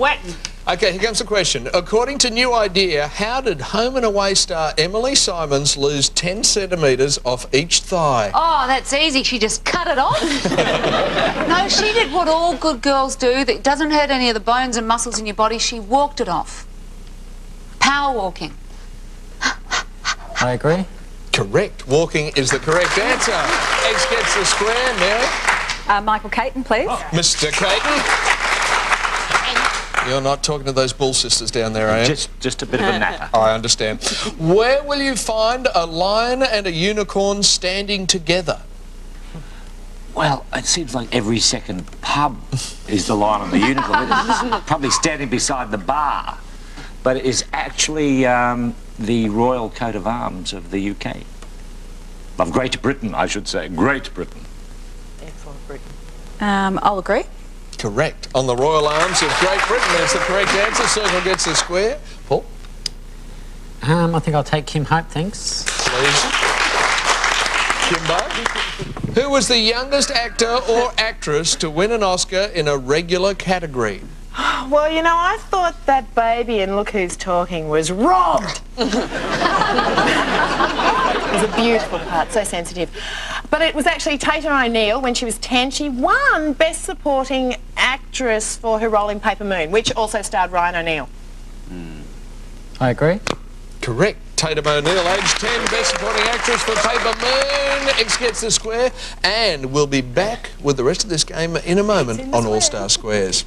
wetting. Okay, here comes the question. According to New Idea, how did home and away star Emily Simons lose 10 centimetres off each thigh? Oh, that's easy. She just cut it off. No, she did what all good girls do that doesn't hurt any of the bones and muscles in your body. She walked it off. Power walking. I agree. Correct. Walking is the correct answer. X gets the square. Mary? Michael Caton, please. Mr. Caton. You're not talking to those bull sisters down there, are you? Just a bit of a natter. I understand. Where will you find a lion and a unicorn standing together? Well, it seems like every second pub is the lion and the unicorn. Probably standing beside the bar. But it is actually the royal coat of arms of the UK. Of Great Britain, I should say. Great Britain. Excellent, Britain. I'll agree. Correct. On the royal arms of Great Britain. That's the correct answer. Circle gets the square. Paul? I think I'll take Kim Hope, thanks. Please. Kimbo? Who was the youngest actor or actress to win an Oscar in a regular category? Well, you know, I thought that baby in Look Who's Talking was robbed. It was a beautiful part, so sensitive. But it was actually Tatum O'Neil. When she was 10, she won Best Supporting Actress for her role in Paper Moon, which also starred Ryan O'Neil. I agree. Correct. Tatum O'Neil, age 10, Best Supporting Actress for Paper Moon. X gets the square. And we'll be back with the rest of this game in a moment on All Star Squares.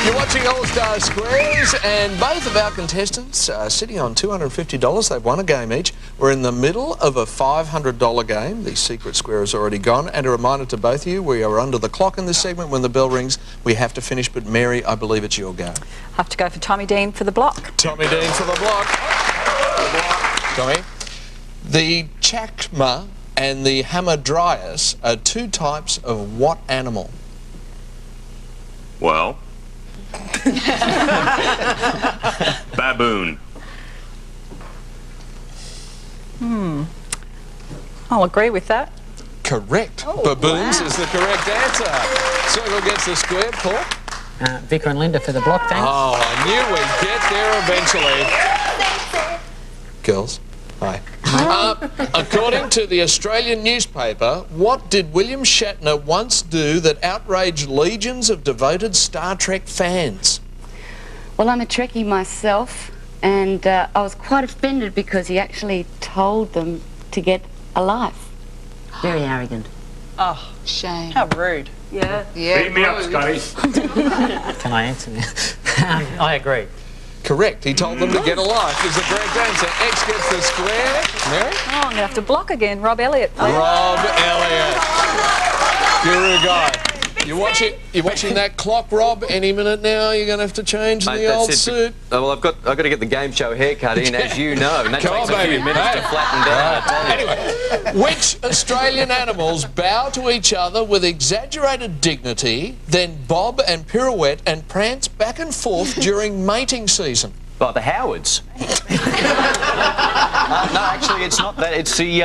You're watching All Star Squares, and both of our contestants are sitting on $250. They've won a game each. We're in the middle of a $500 game. The secret square has already gone. And a reminder to both of you, we are under the clock in this segment. When the bell rings, we have to finish. But Mary, I believe it's your go. Have to go for Tommy Dean for the block. Tommy Dean for the block. Tommy. The chacma and the hamadryas are two types of what animal? Well... baboon. I'll agree with that. Correct. Baboons is the correct answer. Circle gets the square. Paul? Vicar and Linda for the block, thanks. Oh, I knew we'd get there eventually. Girls, hi. According to the Australian newspaper, what did William Shatner once do that outraged legions of devoted Star Trek fans? Well, I'm a Trekkie myself, and I was quite offended because he actually told them to get a life. Very arrogant. Oh, Shame. how rude. Yeah. Beat me up, Scotty. Can I answer now? I agree. Correct. He told them to get a life is the correct answer. X gets the square. Mary? Oh, I'm going to have to block again. Rob Elliott, please. Rob Elliott. Guru guy. You're watching that clock, Rob. Any minute now, you're going to have to change Mate, the old suit. Well, I've got to get the game show haircut in, as you know, and that takes a few minutes to flatten down. Anyway, which Australian animals bow to each other with exaggerated dignity, then bob and pirouette and prance back and forth during mating season? By the Howards. No, actually, it's not that. It's the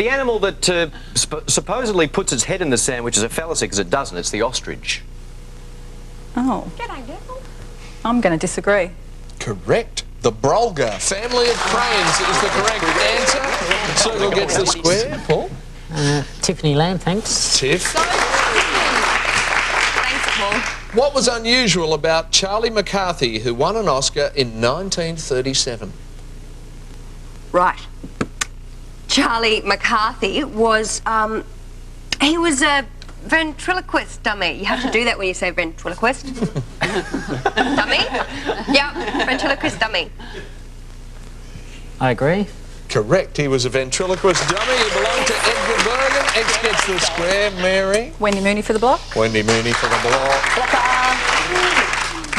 animal that supposedly puts its head in the sand, which is a fallacy because it doesn't. It's the ostrich. Oh. I'm going to disagree. Correct. The Brolga family of cranes is the correct answer. Circle gets the square. Paul? Tiffany Lamb, thanks. Tiff. Thanks, Paul. What was unusual about Charlie McCarthy, who won an Oscar in 1937? Right. Charlie McCarthy was, he was a ventriloquist dummy. You have to do that when you say ventriloquist. Dummy? Yeah, ventriloquist dummy. I agree. Correct. He was a ventriloquist dummy. He belonged to Edgar Bergen. X gets the square. Mary? Wendy Mooney for the block. Wendy Mooney for the block.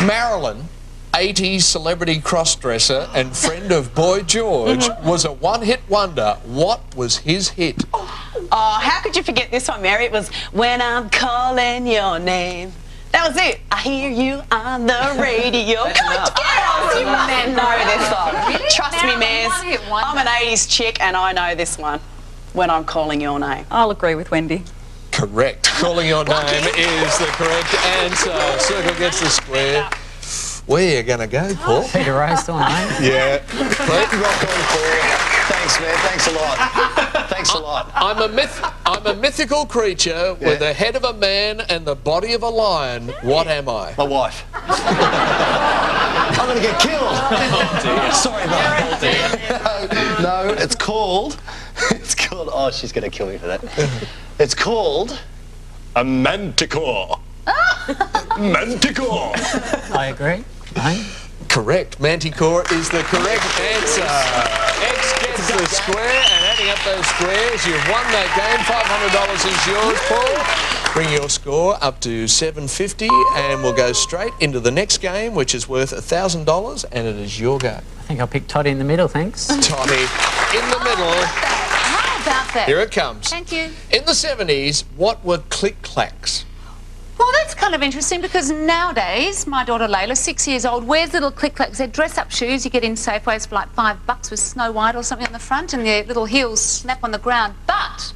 Marilyn, 80s celebrity crossdresser and friend of Boy George, was a one-hit wonder. What was his hit? Oh, how could you forget this one, Mary? It was When I'm Calling Your Name. That was it. I hear you on the radio. Come on, girls, you Men know this song. Really? Trust me, Now, Mares. one hit wonder. I'm an 80s chick and I know this one when I'm calling your name. I'll agree with Wendy. Correct. Calling your name is the correct answer. Circle gets the square. Where you going to go, Paul? Peter Rose still name. Yeah. Rock on, Paul. Thanks, man. Thanks a lot. Thanks a lot. I'm a mythical creature with the head of a man and the body of a lion. What am I? My wife. I'm going to get killed. Oh, dear. Sorry, mate. No, it's called... Oh, she's going to kill me for that. It's called... a manticore. Manticore. I agree. No? Correct. Manticore is the correct answer. X gets the square, and adding up those squares, you've won that game. $500 is yours, Paul. Bring your score up to $750, and we'll go straight into the next game, which is worth $1,000, and it is your go. I think I'll pick Toddy in the middle, thanks. Toddy in the middle. How about that? Here it comes. Thank you. In the 70s, what were click-clacks? Well, that's kind of interesting because nowadays, my daughter Layla, 6 years old, wears little click-clacks. They're dress-up shoes you get in Safeways for like $5 with Snow White or something on the front, and their little heels snap on the ground. But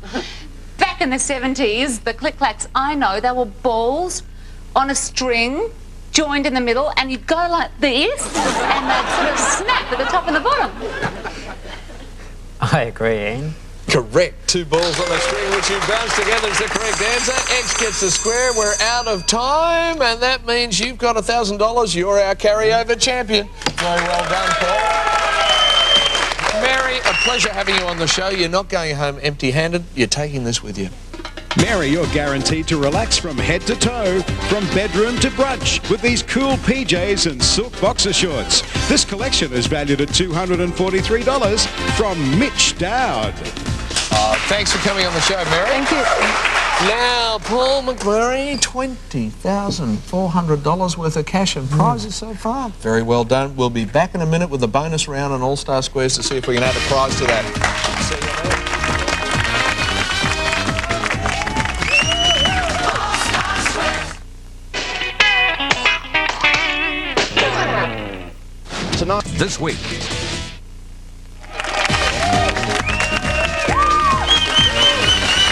back in the 70s, the click-clacks I know, they were balls on a string, joined in the middle, and you'd go like this, and they'd sort of snap at the top and the bottom. I agree, Ian. Correct. 2 balls on the string, which you bounce together is the correct answer. X gets the square. We're out of time, and that means you've got $1,000. You're our carryover champion. Very well done, Paul. Mary, a pleasure having you on the show. You're not going home empty-handed. You're taking this with you. Mary, you're guaranteed to relax from head to toe, from bedroom to brunch, with these cool PJs and silk boxer shorts. This collection is valued at $243 from Mitch Dowd. Thanks for coming on the show, Mary. Thank you. Now, Paul McMurray, $20,400 worth of cash and prizes so far. Very well done. We'll be back in a minute with the bonus round and All-Star Squares to see if we can add a prize to that. See you later. Tonight, This week.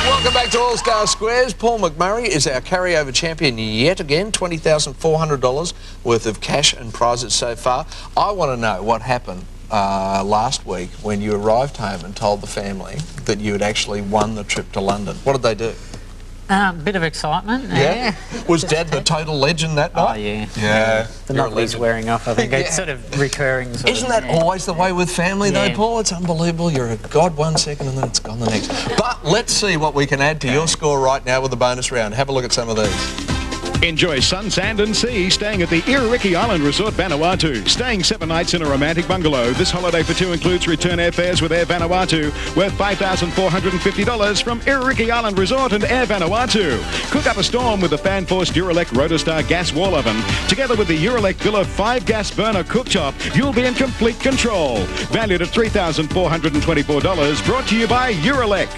Welcome back to All-Star Squares. Paul McMurray is our carryover champion yet again. $20,400 worth of cash and prizes so far. I want to know what happened last week when you arrived home and told the family that you had actually won the trip to London. What did they do? Bit of excitement. Yeah? Was Dad the total legend that night? Oh, yeah. Yeah. The You're a novelty's legend. wearing off, I think. Yeah. It's sort of recurring. Sort Isn't of, that yeah. always the way with family, though, Yeah. Paul? It's unbelievable. You're a god one second and then it's gone the next. But let's see what we can add to your score right now with the bonus round. Have a look at some of these. Enjoy sun, sand and sea staying at the Iriki Island Resort Vanuatu. Staying 7 nights in a romantic bungalow. This holiday for 2 includes return airfares with Air Vanuatu worth $5,450 from Iriki Island Resort and Air Vanuatu. Cook up a storm with the fan-forced Durelec Rotostar gas wall oven. Together with the Urelec Villa 5-gas burner cooktop, you'll be in complete control. Valued at $3,424, brought to you by Urelec.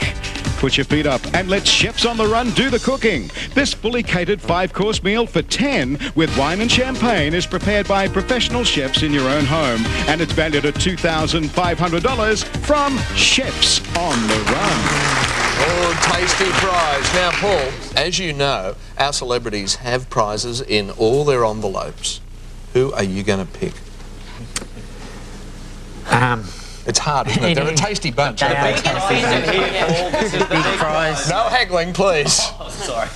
Put your feet up and let chefs on the run do the cooking. This fully catered 5-course meal for 10 with wine and champagne is prepared by professional chefs in your own home, and it's valued at $2,500 from Chefs on the Run. Oh, tasty prize. Now, Paul, as you know, our celebrities have prizes in all their envelopes. Who are you going to pick? It's hard, isn't it? They're a tasty bunch. They are aren't they? tasty. Big prize. No haggling, please. sorry.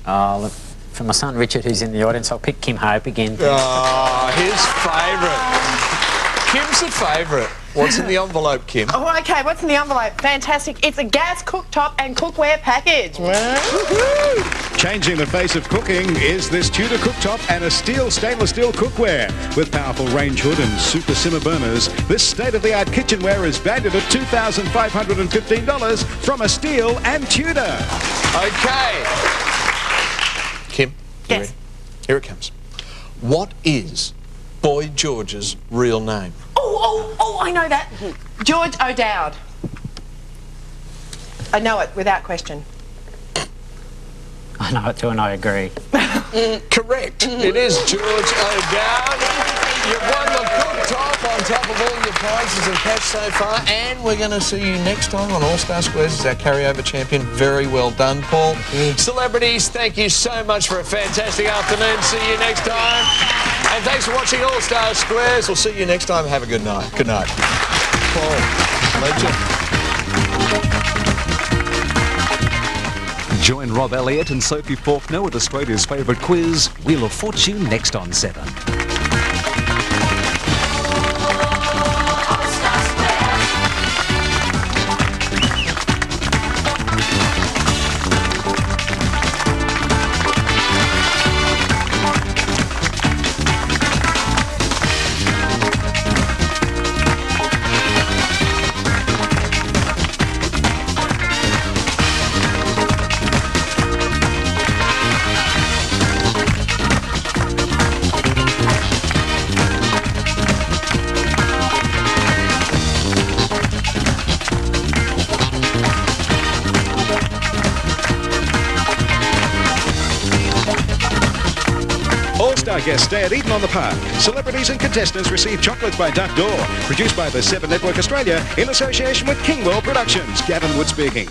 Oh, look, for my son Richard, who's in the audience, I'll pick Kim Hope again. Oh, his favourite. Kim's a favourite. What's in the envelope, Kim? Oh, okay, what's in the envelope? Fantastic. It's a gas cooktop and cookware package. Changing the face of cooking is this Tudor cooktop and a stainless steel cookware. With powerful range hood and super simmer burners, this state-of-the-art kitchenware is valued at $2,515 from a Steel and Tudor. Okay. Kim, you Yes. ready? Here it comes. What is Boy George's real name? Oh, I know that. George O'Dowd. I know it without question. I know it too, and I agree. Correct. It is George O'Dowd. You've won the cooktop on top of all your prizes and cash so far, and we're going to see you next time on All Star Squares as our carryover champion. Very well done, Paul. Celebrities, thank you so much for a fantastic afternoon. See you next time. And thanks for watching All Star Squares. We'll see you next time. Have a good night. Good night. Paul, legend. Join Rob Elliott and Sophie Faulkner with Australia's favourite quiz, Wheel of Fortune, next on 7. All-Star guests stay at Eden on the Park. Celebrities and contestants receive chocolates by Duck Door. Produced by the 7 Network Australia in association with Kingwell Productions. Gavin Wood speaking.